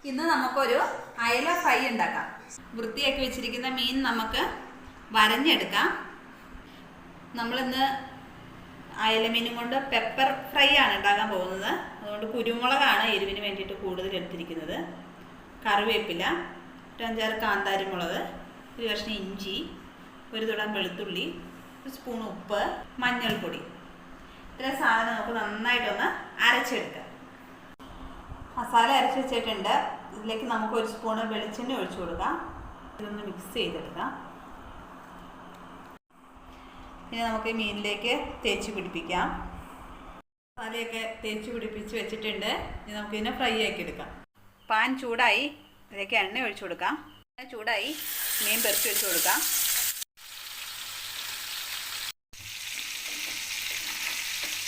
ഇന്ന് നമുക്കൊരു അയല ഫ്രൈ ഉണ്ടാക്കാം. വൃത്തിയാക്കി വെച്ചിരിക്കുന്ന മീൻ നമുക്ക് വരഞ്ഞെടുക്കാം. നമ്മളിന്ന് അയല മീനും കൊണ്ട് പെപ്പർ ഫ്രൈ ആണ് ഉണ്ടാക്കാൻ പോകുന്നത്. അതുകൊണ്ട് കുരുമുളകാണ് എരിവിന് വേണ്ടിയിട്ട് കൂടുതൽ എടുത്തിരിക്കുന്നത്. കറിവേപ്പില, ഒരു 5-6 കാന്താരിമുളക്, ഒരു കഷ്ണം ഇഞ്ചി, ഒരു തുടം വെളുത്തുള്ളി, ഒരു സ്പൂൺ ഉപ്പ്, മഞ്ഞൾപ്പൊടി. ഇത്രയും സാധനം നമുക്ക് നന്നായിട്ടൊന്ന് അരച്ചെടുക്കാം. മസാല അരച്ച് വെച്ചിട്ടുണ്ട്. ഇതിലേക്ക് നമുക്ക് ഒരു സ്പൂണ് വെളിച്ചെണ്ണ ഒഴിച്ചു കൊടുക്കാം. ഇതൊന്ന് മിക്സ് ചെയ്തെടുക്കാം. ഇനി നമുക്ക് ഈ മീനിലേക്ക് തേച്ച് പിടിപ്പിക്കാം. മസാലയൊക്കെ തേച്ച് പിടിപ്പിച്ച് വെച്ചിട്ടുണ്ട്. ഇനി നമുക്കിതിനെ ഫ്രൈ ആക്കി എടുക്കാം. പാൻ ചൂടായി, ഇതിലേക്ക് എണ്ണ ഒഴിച്ചു കൊടുക്കാം. ചൂടായി, മീൻ പെറുക്കി വെച്ച് കൊടുക്കാം.